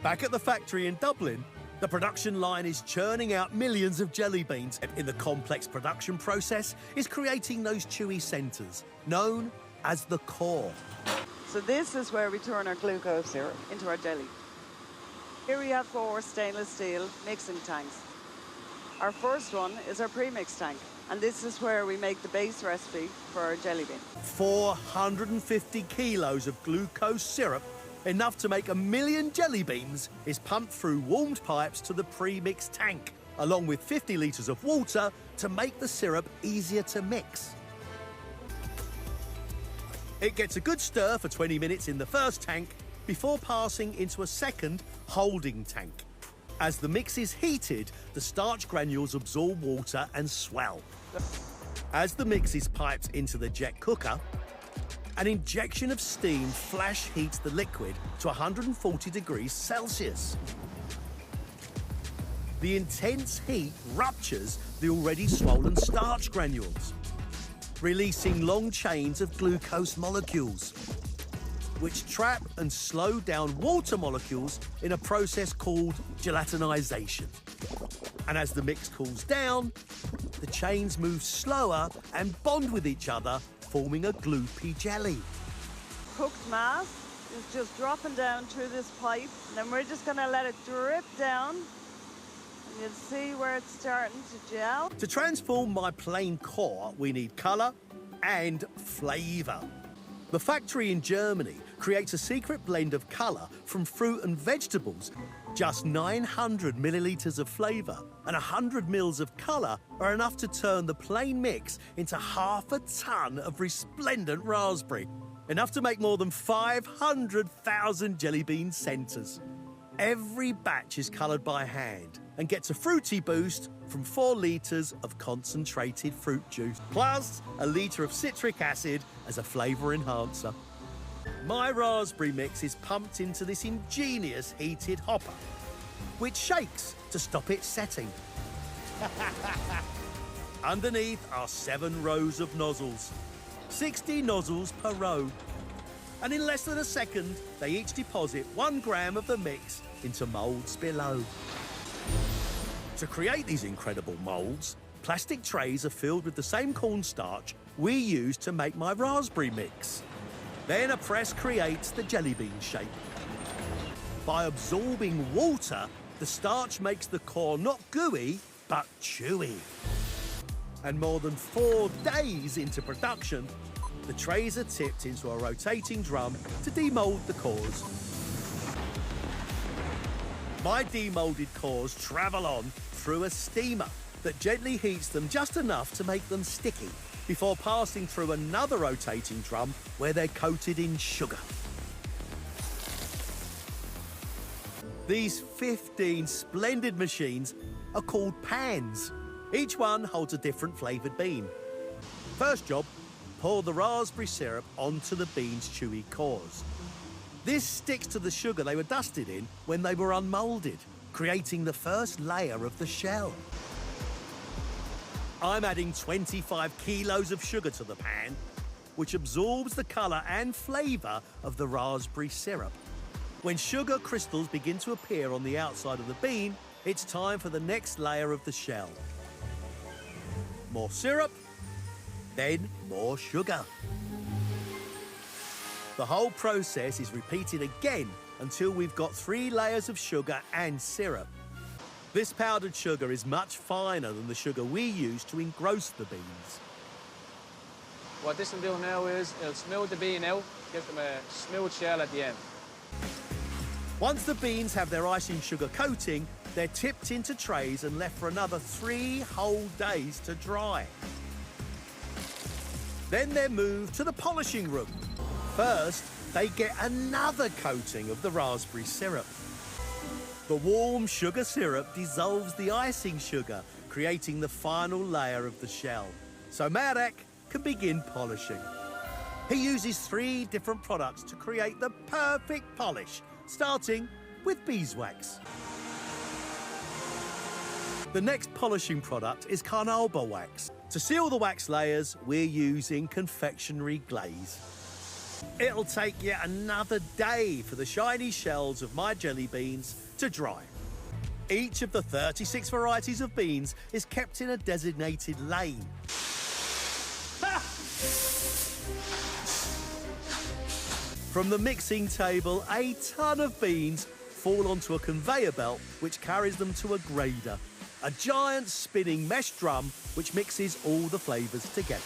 Back at the factory in Dublin, the production line is churning out millions of jelly beans. In the complex production process is creating those chewy centres, known as the core. So this is where we turn our glucose syrup into our jelly. Here we have 4 stainless steel mixing tanks. Our first one is our pre-mix tank, and this is where we make the base recipe for our jelly bean. 450 kilos of glucose syrup, enough to make 1 million jelly beans, is pumped through warmed pipes to the pre-mix tank, along with 50 litres of water to make the syrup easier to mix. It gets a good stir for 20 minutes in the first tank before passing into a second holding tank. As the mix is heated, the starch granules absorb water and swell. As the mix is piped into the jet cooker, an injection of steam flash heats the liquid to 140 degrees Celsius. The intense heat ruptures the already swollen starch granules, releasing long chains of glucose molecules, which trap and slow down water molecules in a process called gelatinization. And as the mix cools down, the chains move slower and bond with each other, forming a gloopy jelly. Cooked mass is just dropping down through this pipe, and then we're just going to let it drip down, and you'll see where it's starting to gel. To transform my plain core, we need colour and flavour. The factory in Germany creates a secret blend of colour from fruit and vegetables. Just 900 millilitres of flavour and 100 mils of colour are enough to turn the plain mix into half a tonne of resplendent raspberry, enough to make more than 500,000 jelly bean centres. Every batch is coloured by hand and gets a fruity boost from 4 litres of concentrated fruit juice, plus a litre of citric acid as a flavour enhancer. My raspberry mix is pumped into this ingenious heated hopper, which shakes to stop it setting. Underneath are 7 rows of nozzles, 60 nozzles per row. And in less than a second, they each deposit 1 gram of the mix into moulds below. To create these incredible moulds, plastic trays are filled with the same cornstarch we use to make my raspberry mix. Then a press creates the jelly bean shape. By absorbing water, the starch makes the core not gooey, but chewy. And more than 4 days into production, the trays are tipped into a rotating drum to demould the cores. My demoulded cores travel on through a steamer that gently heats them just enough to make them sticky before passing through another rotating drum where they're coated in sugar. These 15 splendid machines are called pans. Each one holds a different flavoured bean. First job, pour the raspberry syrup onto the bean's chewy cores. This sticks to the sugar they were dusted in when they were unmoulded, creating the first layer of the shell. I'm adding 25 kilos of sugar to the pan, which absorbs the colour and flavour of the raspberry syrup. When sugar crystals begin to appear on the outside of the bean, it's time for the next layer of the shell. More syrup, then more sugar. The whole process is repeated again until we've got 3 layers of sugar and syrup. This powdered sugar is much finer than the sugar we use to engross the beans. What this will do now is it'll smooth the bean out, give them a smooth shell at the end. Once the beans have their icing sugar coating, they're tipped into trays and left for another 3 whole days to dry. Then they're moved to the polishing room. First, they get another coating of the raspberry syrup. The warm sugar syrup dissolves the icing sugar, creating the final layer of the shell. So Marek can begin polishing. He uses 3 different products to create the perfect polish, starting with beeswax. The next polishing product is carnauba wax. To seal the wax layers, we're using confectionery glaze. It'll take yet another day for the shiny shells of my jelly beans to dry. Each of the 36 varieties of beans is kept in a designated lane. From the mixing table, a ton of beans fall onto a conveyor belt which carries them to a grader, a giant spinning mesh drum which mixes all the flavours together.